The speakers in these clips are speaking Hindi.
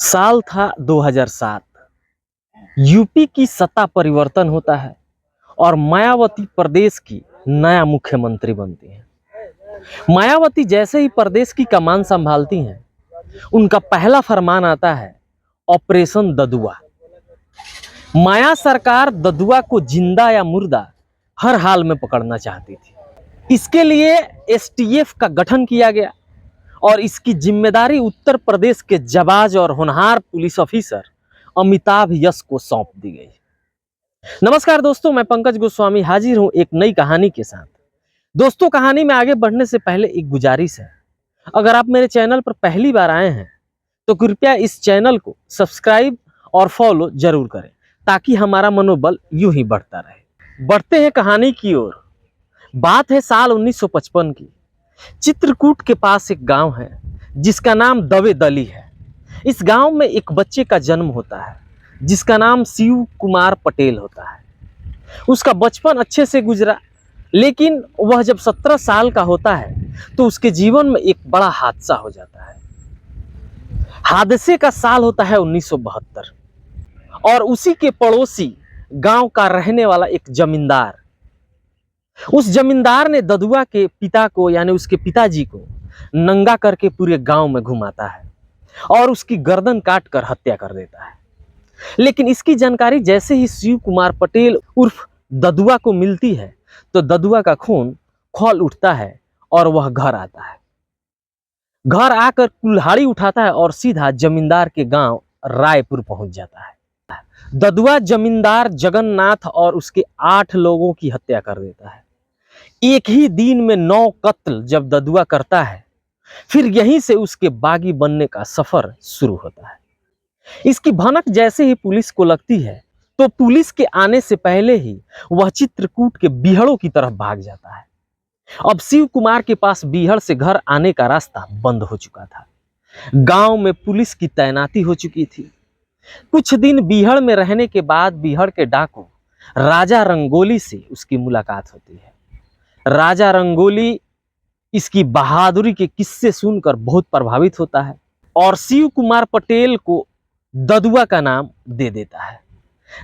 साल था 2007। यूपी की सत्ता परिवर्तन होता है और मायावती प्रदेश की नया मुख्यमंत्री बनती हैं। मायावती जैसे ही प्रदेश की कमान संभालती हैं, उनका पहला फरमान आता है ऑपरेशन ददुआ। माया सरकार ददुआ को जिंदा या मुर्दा हर हाल में पकड़ना चाहती थी। इसके लिए एसटीएफ का गठन किया गया और इसकी जिम्मेदारी उत्तर प्रदेश के जाबाज और होनहार पुलिस ऑफिसर अमिताभ यश को सौंप दी गई। नमस्कार दोस्तों, मैं पंकज गोस्वामी हाजिर हूं एक नई कहानी के साथ। दोस्तों, कहानी में आगे बढ़ने से पहले एक गुजारिश है। अगर आप मेरे चैनल पर पहली बार आए हैं तो कृपया इस चैनल को सब्सक्राइब और फॉलो जरूर करें ताकि हमारा मनोबल यूं ही बढ़ता रहे। बढ़ते हैं कहानी की ओर। बात है साल 1955 की। चित्रकूट के पास एक गांव है जिसका नाम दवेदली है। इस गांव में एक बच्चे का जन्म होता है जिसका नाम शिव कुमार पटेल होता है। उसका बचपन अच्छे से गुजरा, लेकिन वह जब 17 साल का होता है तो उसके जीवन में एक बड़ा हादसा हो जाता है। हादसे का साल होता है 1972 और उसी के पड़ोसी गांव का रहने वाला एक जमींदार, उस जमींदार ने ददुआ के पिता को यानी उसके पिताजी को नंगा करके पूरे गांव में घुमाता है और उसकी गर्दन काट कर हत्या कर देता है। लेकिन इसकी जानकारी जैसे ही शिव कुमार पटेल उर्फ ददुआ को मिलती है तो ददुआ का खून खौल उठता है और वह घर आता है। घर आकर कुल्हाड़ी उठाता है और सीधा जमींदार के गांव रायपुर पहुंच जाता है। ददुआ जमींदार जगन्नाथ और उसके 8 लोगों की हत्या कर देता है। एक ही दिन में 9 कत्ल जब ददुआ करता है, फिर यहीं से उसके बागी बनने का सफर शुरू होता है। इसकी भनक जैसे ही पुलिस को लगती है तो पुलिस के आने से पहले ही वह चित्रकूट के बीहड़ों की तरफ भाग जाता है। अब शिव कुमार के पास बीहड़ से घर आने का रास्ता बंद हो चुका था। गांव में पुलिस की तैनाती हो चुकी थी। कुछ दिन बीहड़ में रहने के बाद बीहड़ के डाकू राजा रंगोली से उसकी मुलाकात होती है। राजा रंगोली इसकी बहादुरी के किस्से सुनकर बहुत प्रभावित होता है और शिव कुमार पटेल को ददुआ का नाम दे देता है।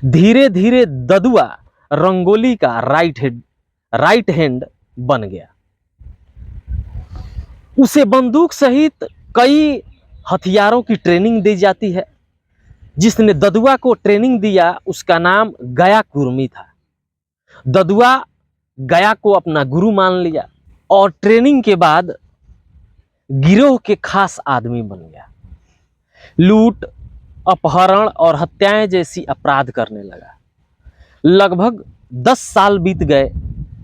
धीरे धीरे ददुआ रंगोली का राइट हैंड बन गया। उसे बंदूक सहित कई हथियारों की ट्रेनिंग दी जाती है। जिसने ददुआ को ट्रेनिंग दिया उसका नाम गया कुर्मी था। ददुआ गया को अपना गुरु मान लिया और ट्रेनिंग के बाद गिरोह के खास आदमी बन गया। लूट, अपहरण और हत्याएं जैसी अपराध करने लगा। लगभग 10 साल बीत गए,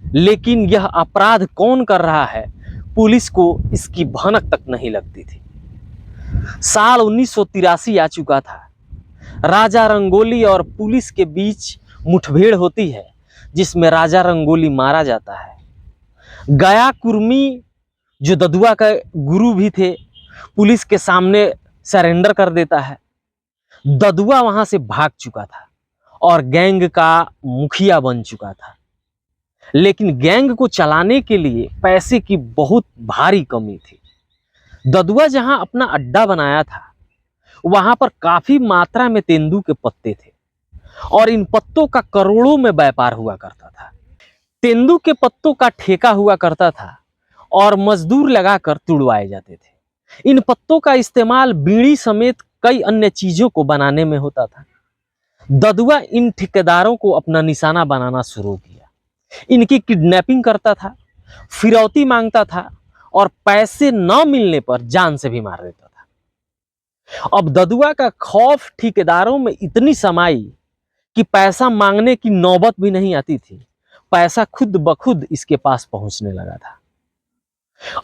लेकिन यह अपराध कौन कर रहा है पुलिस को इसकी भनक तक नहीं लगती थी। साल 1983 आ चुका था। राजा रंगोली और पुलिस के बीच मुठभेड़ होती है जिसमें राजा रंगोली मारा जाता है। गया कुर्मी जो ददुआ का गुरु भी थे, पुलिस के सामने सरेंडर कर देता है। ददुआ वहां से भाग चुका था और गैंग का मुखिया बन चुका था, लेकिन गैंग को चलाने के लिए पैसे की बहुत भारी कमी थी। ददुआ जहां अपना अड्डा बनाया था वहां पर काफी मात्रा में तेंदू के पत्ते थे और इन पत्तों का करोड़ों में व्यापार हुआ करता था। तेंदू के पत्तों का ठेका हुआ करता था और मजदूर लगाकर तुड़वाए जाते थे। इन पत्तों का इस्तेमाल बीड़ी समेत कई अन्य चीजों को बनाने में होता था। ददुआ इन ठेकेदारों को अपना निशाना बनाना शुरू किया। इनकी किडनैपिंग करता था, फिरौती मांगता था और पैसे न मिलने पर जान से भी मार देता था। अब ददुआ का खौफ ठेकेदारों में इतनी समाई कि पैसा मांगने की नौबत भी नहीं आती थी। पैसा खुद ब खुद इसके पास पहुंचने लगा था।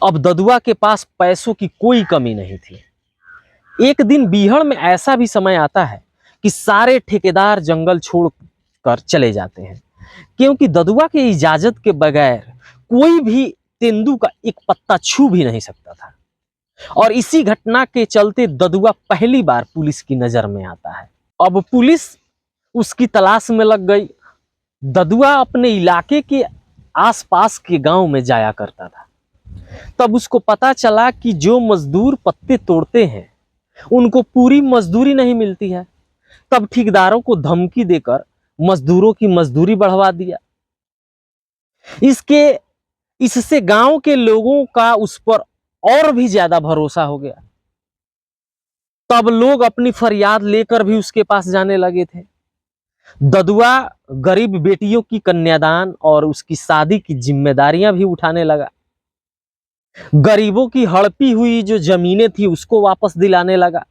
अब ददुआ के पास पैसों की कोई कमी नहीं थी। एक दिन बीहड़ में ऐसा भी समय आता है कि सारे ठेकेदार जंगल छोड़कर चले जाते हैं, क्योंकि ददुआ की इजाजत के बगैर कोई भी तेंदू का एक पत्ता छू भी नहीं सकता था। और इसी घटना के चलते ददुआ पहली बार पुलिस की नजर में आता है। अब पुलिस उसकी तलाश में लग गई। ददुआ अपने इलाके के आसपास के गांव में जाया करता था। तब उसको पता चला कि जो मजदूर पत्ते तोड़ते हैं उनको पूरी मजदूरी नहीं मिलती है, तब ठेकेदारों को धमकी देकर मजदूरों की मजदूरी बढ़वा दिया। इसके इससे गांव के लोगों का उस पर और भी ज्यादा भरोसा हो गया। तब लोग अपनी फरियाद लेकर भी उसके पास जाने लगे थे। ददुआ गरीब बेटियों की कन्यादान और उसकी शादी की जिम्मेदारियां भी उठाने लगा। गरीबों की हड़पी हुई जो जमीनें थी उसको वापस दिलाने लगा।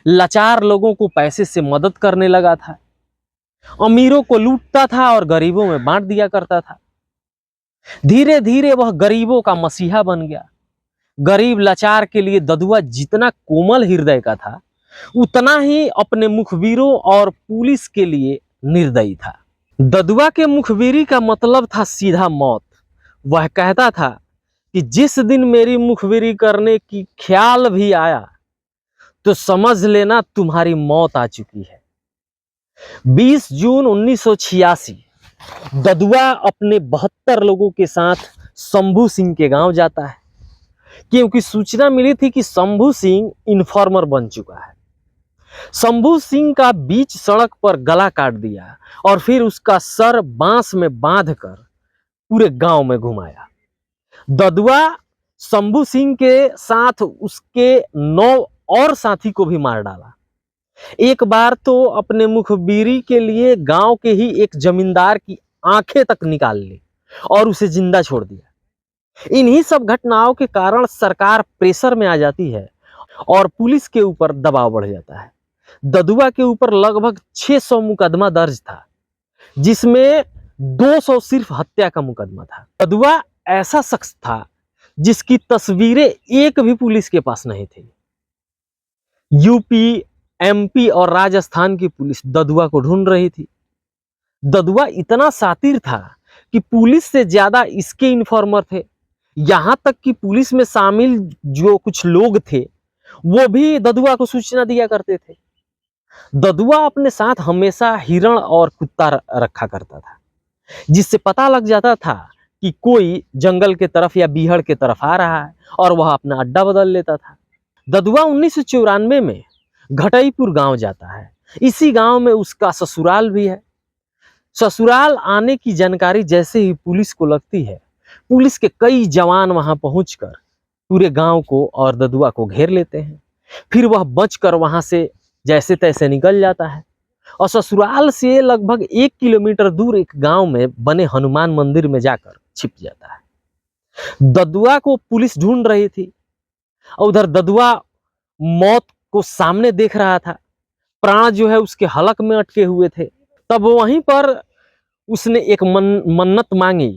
लाचार लोगों को पैसे से मदद करने लगा था। अमीरों को लूटता था और गरीबों में बांट दिया करता था। धीरे धीरे वह गरीबों का मसीहा बन गया। गरीब लाचार के लिए ददुआ जितना कोमल हृदय का था, उतना ही अपने मुखबिरों और पुलिस के लिए निर्दयी था। ददुआ के मुखबिरी का मतलब था सीधा मौत। वह कहता था कि जिस दिन मेरी मुखबिरी करने की ख्याल भी आया तो समझ लेना तुम्हारी मौत आ चुकी है। 20 जून 1986 ददुआ अपने 72 लोगों के साथ शंभू सिंह के गांव जाता है, क्योंकि सूचना मिली थी कि शंभू सिंह इन्फॉर्मर बन चुका है। शंभू सिंह का बीच सड़क पर गला काट दिया और फिर उसका सर बांस में बांधकर पूरे गांव में घुमाया। ददुआ शंभू सिंह के साथ उसके 9 और साथी को भी मार डाला। एक बार तो अपने मुखबिरी के लिए गांव के ही एक जमींदार की आंखें तक निकाल ली और उसे जिंदा छोड़ दिया। इन्हीं सब घटनाओं के कारण सरकार प्रेशर में आ जाती है और पुलिस के ऊपर दबाव बढ़ जाता है। ददुआ के ऊपर लगभग 600 मुकदमा दर्ज था, जिसमें 200 सिर्फ हत्या का मुकदमा था। ददुआ ऐसा शख्स था जिसकी तस्वीरें एक भी पुलिस के पास नहीं थी। यूपी, एमपी और राजस्थान की पुलिस ददुआ को ढूंढ रही थी। ददुआ इतना शातिर था कि पुलिस से ज्यादा इसके इन्फॉर्मर थे। यहां तक कि पुलिस में शामिल जो कुछ लोग थे वो भी ददुआ को सूचना दिया करते थे। ददुआ अपने साथ हमेशा हिरण और कुत्ता रखा करता था, जिससे पता लग जाता था कि कोई जंगल के तरफ या बीहड़ के तरफ आ रहा है और वह अपना अड्डा बदल लेता था। ददुआ 1994 में घटईपुर गांव जाता है। इसी गांव में उसका ससुराल भी है। ससुराल आने की जानकारी जैसे ही पुलिस को लगती है, पुलिस के कई जवान वहां पहुंचकर पूरे गांव को और ददुआ को घेर लेते हैं। फिर वह बचकर वहां से जैसे तैसे निकल जाता है और ससुराल से लगभग 1 किलोमीटर दूर एक गांव में बने हनुमान मंदिर में जाकर छिप जाता है। ददुआ को पुलिस ढूंढ रही थी और उधर ददुआ मौत को सामने देख रहा था। प्राण जो है उसके हलक में अटके हुए थे। तब वहीं पर उसने एक मन्नत मांगी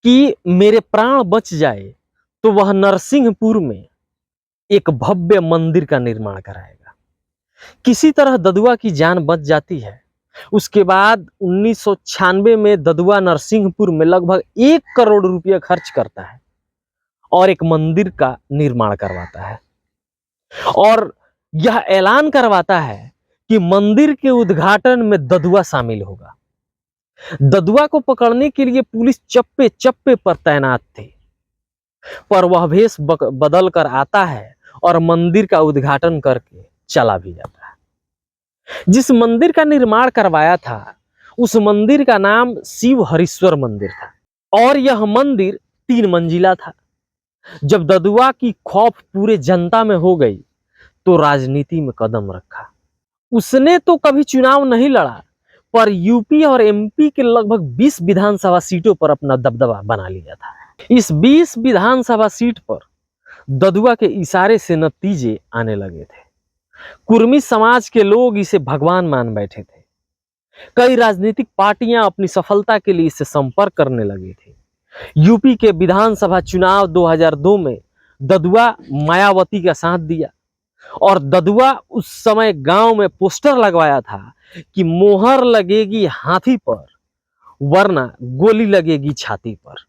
कि मेरे प्राण बच जाए तो वह नरसिंहपुर में एक भव्य मंदिर का निर्माण कराएगा। किसी तरह ददुआ की जान बच जाती है। उसके बाद 1996 में ददुआ नरसिंहपुर में लगभग 1 करोड़ रुपया खर्च करता है और एक मंदिर का निर्माण करवाता है और यह ऐलान करवाता है कि मंदिर के उद्घाटन में ददुआ शामिल होगा। ददुआ को पकड़ने के लिए पुलिस चप्पे चप्पे पर तैनात थी, पर वह भेष बदल कर आता है और मंदिर का उद्घाटन करके चला भी जाता है। जिस मंदिर का निर्माण करवाया था उस मंदिर का नाम शिव हरीश्वर मंदिर था और यह मंदिर 3 मंजिला था। जब ददुआ की खौफ पूरे जनता में हो गई तो राजनीति में कदम रखा। उसने तो कभी चुनाव नहीं लड़ा, पर यूपी और एमपी के लगभग 20 विधानसभा सीटों पर अपना दबदबा बना लिया था। इस 20 विधानसभा सीट पर ददुआ के इशारे से नतीजे आने लगे थे। कुर्मी समाज के लोग इसे भगवान मान बैठे थे। कई राजनीतिक पार्टियां अपनी सफलता के लिए इससे संपर्क करने लगी थी। यूपी के विधानसभा चुनाव 2002 में ददुआ मायावती का साथ दिया और ददुआ उस समय गांव में पोस्टर लगवाया था कि मोहर लगेगी हाथी पर वरना गोली लगेगी छाती पर।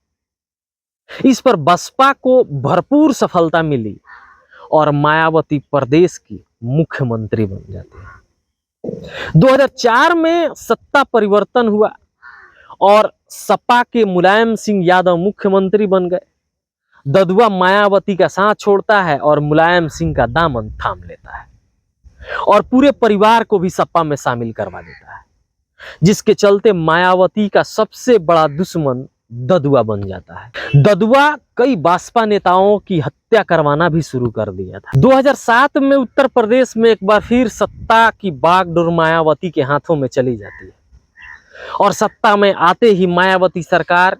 इस पर बसपा को भरपूर सफलता मिली और मायावती प्रदेश की मुख्यमंत्री बन जाती है। 2004 में सत्ता परिवर्तन हुआ और सपा के मुलायम सिंह यादव मुख्यमंत्री बन गए। ददुआ मायावती का साथ छोड़ता है और मुलायम सिंह का दामन थाम लेता है और पूरे परिवार को भी सपा में शामिल करवा देता है, जिसके चलते मायावती का सबसे बड़ा दुश्मन ददुआ बन जाता है। ददुआ कई भाजपा नेताओं की हत्या करवाना भी शुरू कर दिया था। 2007 में उत्तर प्रदेश में एक बार फिर सत्ता की बागडोर मायावती के हाथों में चली जाती है और सत्ता में आते ही मायावती सरकार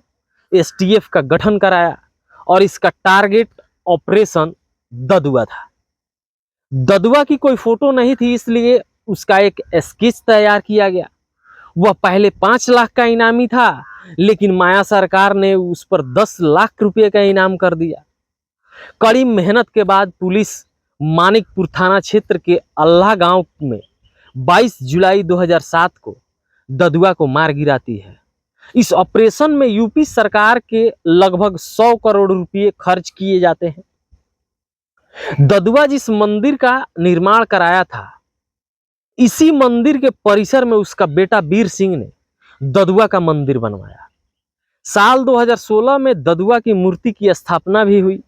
एसटीएफ का गठन कराया और इसका टारगेट ऑपरेशन ददुआ था। ददुआ की कोई फोटो नहीं थी, इसलिए उसका एक स्केच तैयार किया गया। वह पहले 5 लाख का इनामी था, लेकिन माया सरकार ने उस पर 10 लाख रुपए का इनाम कर दिया। कड़ी मेहनत के बाद पुलिस मानिकपुर थाना क्षेत्र के अल्लाह गांव में 22 जुलाई 2007 को ददुआ को मार गिराती है। इस ऑपरेशन में यूपी सरकार के लगभग 100 करोड़ रुपए खर्च किए जाते हैं। ददुआ जिस मंदिर का निर्माण कराया था, इसी मंदिर के परिसर में उसका बेटा वीर सिंह ने ददुआ का मंदिर बनवाया। साल 2016 में ददुआ की मूर्ति की स्थापना भी हुई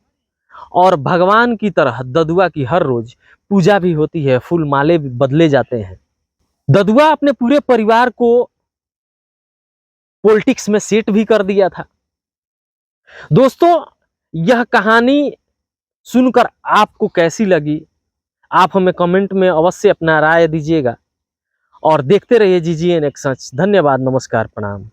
और भगवान की तरह ददुआ की हर रोज पूजा भी होती है, फूल माले भी बदले जाते हैं। ददुआ अपने पूरे परिवार को पॉलिटिक्स में सेट भी कर दिया था। दोस्तों, यह कहानी सुनकर आपको कैसी लगी, आप हमें कमेंट में अवश्य अपना राय दीजिएगा और देखते रहिए जीजीएन एक्सच। धन्यवाद, नमस्कार, प्रणाम।